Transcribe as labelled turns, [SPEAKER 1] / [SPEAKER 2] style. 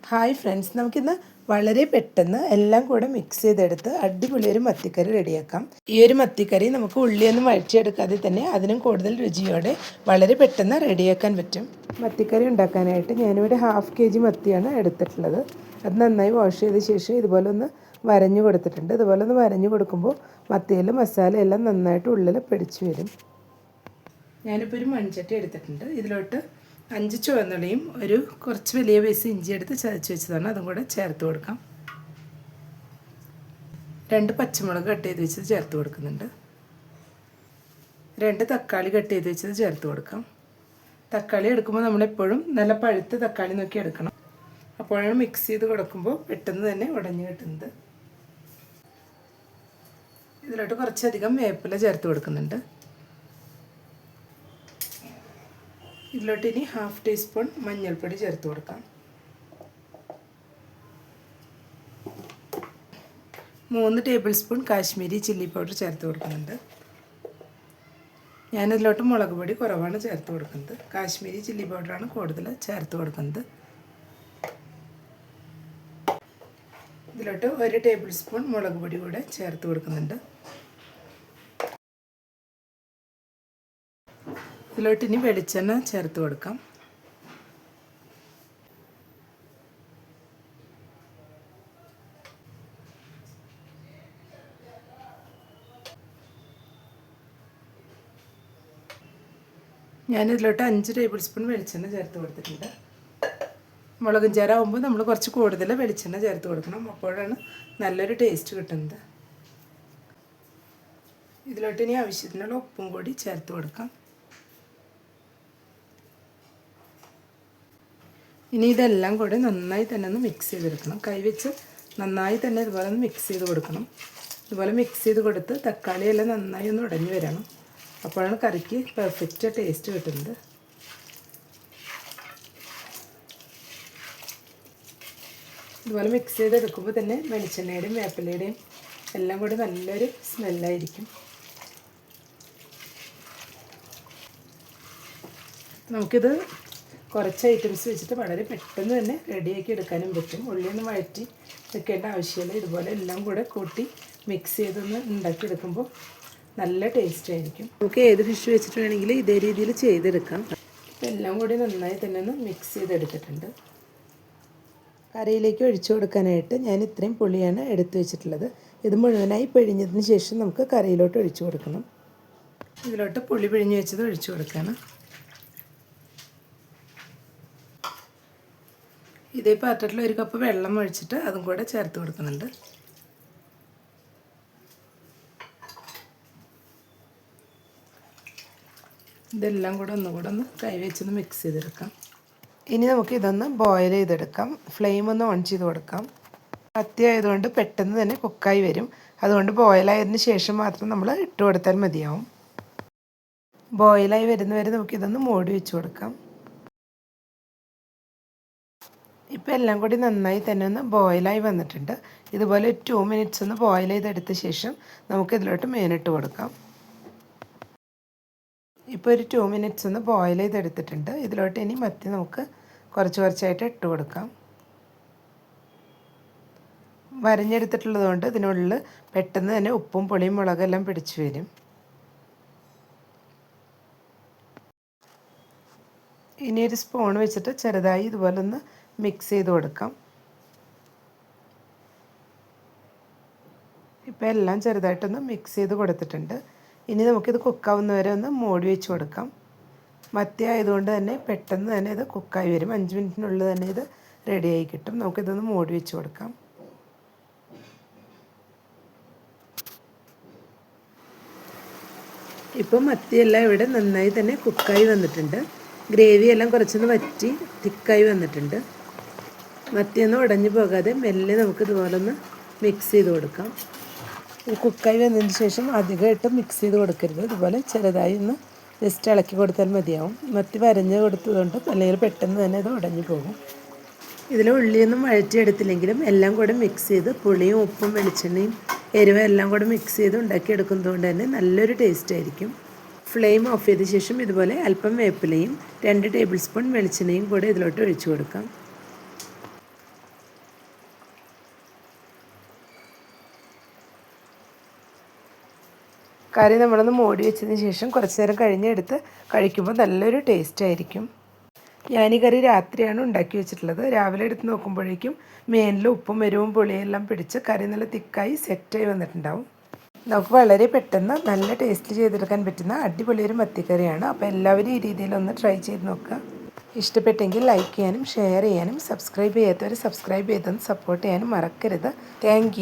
[SPEAKER 1] Hi friends, നമുക്കിന്ന് വളരെ പെട്ടെന്ന് എല്ലാം കൂടെ മിക്സ് ചെയ്തെടുത്ത് അടിപൊളി ഒരു മത്തിക്കറി റെഡിയാക്കാം. ഈ ഒരു മത്തിക്കറി നമുക്ക് ഉള്ളിയൊന്നും വഴറ്റിയെടുക്കാതെ തന്നെ അതിനും കൂടുതൽ രുചിയോടെ വളരെ പെട്ടെന്ന് റെഡിയാക്കാൻ പറ്റും. മത്തിക്കറി ഉണ്ടാക്കാനായിട്ട് ഞാനിവിടെ 1/2 kg മത്തിയാണ് എടുത്തിട്ടുള്ളത്. അത് നന്നായി വാഷ് ചെയ്ത ശേഷം ഇതുപോലെ ഒന്ന് വരഞ്ഞു കൊടുത്തിട്ടുണ്ട്. ഇതുപോലെ ഒന്ന് വരഞ്ഞു കൊടുക്കുമ്പോൾ മത്തിയിൽ മസാല എല്ലാം നന്നായിട്ട് ഉള്ളിൽ പിടിച്ചു വരും. ഞാനിപ്പോൾ ഒരു മൺചട്ടി എടുത്തിട്ടുണ്ട്. ഇതിലോട്ട് 5 ചുവന്നുള്ളിയും ഒരു കുറച്ച് വലിയ പീസ് ഇഞ്ചി എടുത്ത് ചതച്ച് വെച്ചതാണ്, അതും കൂടെ ചേർത്ത് കൊടുക്കാം. 2 പച്ചമുളക് കട്ട് ചെയ്ത് വെച്ചത് ചേർത്ത് കൊടുക്കുന്നുണ്ട്. 2 തക്കാളി കട്ട് ചെയ്ത് വെച്ചത് ചേർത്ത് കൊടുക്കാം. തക്കാളി എടുക്കുമ്പോൾ നമ്മളെപ്പോഴും നല്ല പഴുത്ത തക്കാളി നോക്കി എടുക്കണം. അപ്പോഴാണ് മിക്സ് ചെയ്ത് കൊടുക്കുമ്പോൾ പെട്ടെന്ന് തന്നെ ഉടഞ്ഞു കിട്ടുന്നത്. ഇതിലോട്ട് കുറച്ചധികം വേപ്പില ചേർത്ത് കൊടുക്കുന്നുണ്ട്. ഇതിലോട്ട് ഇനി 1/2 ടീസ്പൂൺ മഞ്ഞൾപ്പൊടി ചേർത്ത് കൊടുക്കാം. 3 table spoon Kashmiri chilli powder ചേർത്ത് കൊടുക്കുന്നുണ്ട്. ഞാനിതിലോട്ട് മുളക് പൊടി കുറവാണ് ചേർത്ത് കൊടുക്കുന്നത്. കാശ്മീരി ചില്ലി പൗഡറാണ് കൂടുതൽ ചേർത്ത് കൊടുക്കുന്നത്. ഇതിലോട്ട് 1 ടേബിൾ സ്പൂൺ മുളക് പൊടി കൂടെ ചേർത്ത് കൊടുക്കുന്നുണ്ട്. ഇതിലോട്ട് ഇനി വെളിച്ചെണ്ണ ചേർത്ത് കൊടുക്കാം. ഞാനിതിലോട്ട് 5 ടേബിൾ സ്പൂൺ വെളിച്ചെണ്ണ ചേർത്ത് കൊടുത്തിട്ടുണ്ട്. മുളകും ചാറാകുമ്പോൾ നമ്മൾ കുറച്ച് കൂടുതൽ വെളിച്ചെണ്ണ ചേർത്ത് കൊടുക്കണം, അപ്പോഴാണ് നല്ലൊരു ടേസ്റ്റ് കിട്ടുന്നത്. ഇതിലോട്ട് ഇനി ആവശ്യത്തിനുള്ള ഉപ്പും കൂടി ചേർത്ത് കൊടുക്കാം. ഇനി ഇതെല്ലാം കൂടെ നന്നായി തന്നെ ഒന്ന് മിക്സ് ചെയ്തെടുക്കണം. കൈവച്ച് നന്നായി തന്നെ ഇതുപോലെ ഒന്ന് മിക്സ് ചെയ്ത് കൊടുക്കണം. ഇതുപോലെ മിക്സ് ചെയ്ത് കൊടുത്ത് തക്കാളിയെല്ലാം നന്നായി ഒന്ന് ഉടഞ്ഞു വരണം. അപ്പോഴാണ് കറിക്ക് പെർഫെക്റ്റ് ടേസ്റ്റ് കിട്ടുന്നത്. ഇതുപോലെ മിക്സ് ചെയ്തെടുക്കുമ്പോൾ തന്നെ വെളിച്ചെണ്ണയുടെയും വേപ്പിലയുടെയും എല്ലാം കൂടി നല്ലൊരു സ്മെല്ലായിരിക്കും. നമുക്കിത് കുറച്ച് ഐറ്റംസ് വെച്ചിട്ട് വളരെ പെട്ടെന്ന് തന്നെ റെഡിയാക്കി എടുക്കാനും പറ്റും. ഉള്ളിയൊന്നും വഴറ്റി വെക്കേണ്ട ആവശ്യമില്ല. ഇതുപോലെ എല്ലാം കൂടെ കൂട്ടി മിക്സ് ചെയ്തൊന്ന് ഉണ്ടാക്കിയെടുക്കുമ്പോൾ നല്ല ടേസ്റ്റ് ആയിരിക്കും. നമുക്ക് ഏത് ഫിഷ് വെച്ചിട്ട് വേണമെങ്കിൽ ഇതേ രീതിയിൽ ചെയ്തെടുക്കാം. ഇപ്പം എല്ലാം കൂടി നന്നായി തന്നെ ഒന്ന് മിക്സ് ചെയ്തെടുത്തിട്ടുണ്ട്. കറിയിലേക്ക് ഒഴിച്ചു കൊടുക്കാനായിട്ട് ഞാൻ ഇത്രയും പുളിയാണ് എടുത്തു വെച്ചിട്ടുള്ളത്. ഇത് മുഴുവനായി പിഴിഞ്ഞതിന് ശേഷം നമുക്ക് കറിയിലോട്ട് ഒഴിച്ചു കൊടുക്കണം. ഇതിലോട്ട് പുളി പിഴിഞ്ഞ് വെച്ചത് ഒഴിച്ചു കൊടുക്കണം. ഇതേ പാത്രത്തിൽ 1 കപ്പ് വെള്ളം ഒഴിച്ചിട്ട് അതും കൂടെ ചേർത്ത് കൊടുക്കുന്നുണ്ട്. ഇതെല്ലാം കൂടെ ഒന്നുകൂടെ ഒന്ന് കൈവച്ചൊന്ന് മിക്സ് ചെയ്തെടുക്കാം. ഇനി നമുക്ക് ഇതൊന്ന് ബോയിൽ ചെയ്തെടുക്കാം. ഫ്ലെയിം ഒന്ന് ഓൺ ചെയ്ത് കൊടുക്കാം. മത്തി ആയതുകൊണ്ട് പെട്ടെന്ന് തന്നെ കുക്കായി വരും. അതുകൊണ്ട് ബോയിലായതിന് ശേഷം മാത്രം നമ്മൾ ഇട്ട് കൊടുത്താൽ മതിയാവും. ബോയിലായി വരുന്നവരെ നമുക്കിതൊന്ന് മൂടി വെച്ച് കൊടുക്കാം. ഇപ്പോൾ എല്ലാം കൂടി നന്നായി തന്നെ ഒന്ന് ബോയിലായി വന്നിട്ടുണ്ട്. ഇതുപോലെ 2 മിനിറ്റ്സ് ഒന്ന് ബോയിൽ ചെയ്തെടുത്ത ശേഷം നമുക്കിതിലോട്ട് മീനിട്ട് കൊടുക്കാം. ഇപ്പോൾ ഒരു 2 മിനിറ്റ്സ് ഒന്ന് ബോയിൽ ചെയ്തെടുത്തിട്ടുണ്ട്. ഇതിലോട്ട് ഇനി മത്തി നമുക്ക് കുറച്ചായിട്ട് ഇട്ട് കൊടുക്കാം. വരഞ്ഞെടുത്തിട്ടുള്ളത് കൊണ്ട് ഇതിനുള്ളിൽ പെട്ടെന്ന് തന്നെ ഉപ്പും പുളിയും മുളകെല്ലാം പിടിച്ചു വരും. ഇനി ഒരു സ്പൂൺ വെച്ചിട്ട് ചെറുതായി ഇതുപോലെ ഒന്ന് മിക്സ് ചെയ്ത് കൊടുക്കാം. ഇപ്പോൾ എല്ലാം ചെറുതായിട്ടൊന്ന് മിക്സ് ചെയ്ത് കൊടുത്തിട്ടുണ്ട്. ഇനി നമുക്കിത് കുക്കാവുന്നവരെ ഒന്ന് മൂടി വെച്ച് കൊടുക്കാം. മത്തി ആയതുകൊണ്ട് തന്നെ പെട്ടെന്ന് തന്നെ ഇത് കുക്കായി വരും. 5 മിനിറ്റിനുള്ളിൽ തന്നെ ഇത് റെഡിയായി കിട്ടും. നമുക്കിതൊന്ന് മൂടി വെച്ച് കൊടുക്കാം. ഇപ്പോൾ മത്തിയെല്ലാം ഇവിടെ നന്നായി തന്നെ കുക്കായി വന്നിട്ടുണ്ട്. ഗ്രേവി എല്ലാം കുറച്ചൊന്ന് വറ്റി തിക്കായി വന്നിട്ടുണ്ട്. മത്തിയൊന്നും ഉടഞ്ഞു പോകാതെ മെല്ലെ നമുക്ക് ഇതുപോലെ ഒന്ന് മിക്സ് ചെയ്ത് കൊടുക്കാം. കുക്കായി വന്നതിന് ശേഷം അധികമായിട്ട് മിക്സ് ചെയ്ത് കൊടുക്കരുത്. ഇതുപോലെ ചെറുതായി ഒന്ന് ജസ്റ്റ് ഇളക്കി കൊടുത്താൽ മതിയാവും. മത്തി വരഞ്ഞ് കൊടുത്തതുകൊണ്ട് അല്ലെങ്കിൽ പെട്ടെന്ന് തന്നെ ഇത് ഉടഞ്ഞു പോകും. ഇതിൽ ഉള്ളിയൊന്നും വഴറ്റിയെടുത്തില്ലെങ്കിലും എല്ലാം കൂടെ മിക്സ് ചെയ്ത് പുളിയും ഉപ്പും വെളിച്ചെണ്ണയും എരിവും എല്ലാം കൂടെ മിക്സ് ചെയ്ത് ഉണ്ടാക്കിയെടുക്കുന്നതുകൊണ്ട് തന്നെ നല്ലൊരു ടേസ്റ്റ് ആയിരിക്കും. ഫ്ലെയിം ഓഫ് ചെയ്ത ശേഷം ഇതുപോലെ അല്പം വേപ്പിലയും 2 ടേബിൾ സ്പൂൺ വെളിച്ചെണ്ണയും കൂടെ ഇതിലോട്ട് ഒഴിച്ചു കൊടുക്കാം. കറി നമ്മളൊന്ന് മൂടി വെച്ചതിന് ശേഷം കുറച്ച് നേരം കഴിഞ്ഞെടുത്ത് കഴിക്കുമ്പോൾ നല്ലൊരു ടേസ്റ്റ് ആയിരിക്കും. ഞാൻ ഈ കറി രാത്രിയാണ് ഉണ്ടാക്കി വെച്ചിട്ടുള്ളത്. രാവിലെ എടുത്ത് നോക്കുമ്പോഴേക്കും മേനിൽ ഉപ്പും എരിവും പുളിയെല്ലാം പിടിച്ച് കറി നല്ല തിക്കായി സെറ്റായി വന്നിട്ടുണ്ടാവും. നമുക്ക് വളരെ പെട്ടെന്ന് നല്ല ടേസ്റ്റ് ചെയ്തെടുക്കാൻ പറ്റുന്ന അടിപൊളിയൊരു മത്തിക്കറിയാണ്. അപ്പോൾ എല്ലാവരും ഈ രീതിയിലൊന്ന് ട്രൈ ചെയ്ത് നോക്കുക. ഇഷ്ടപ്പെട്ടെങ്കിൽ ലൈക്ക് ചെയ്യാനും ഷെയർ ചെയ്യാനും സബ്സ്ക്രൈബ് ചെയ്യാത്തവർ സബ്സ്ക്രൈബ് ചെയ്തൊന്ന് സപ്പോർട്ട് ചെയ്യാനും മറക്കരുത്. താങ്ക്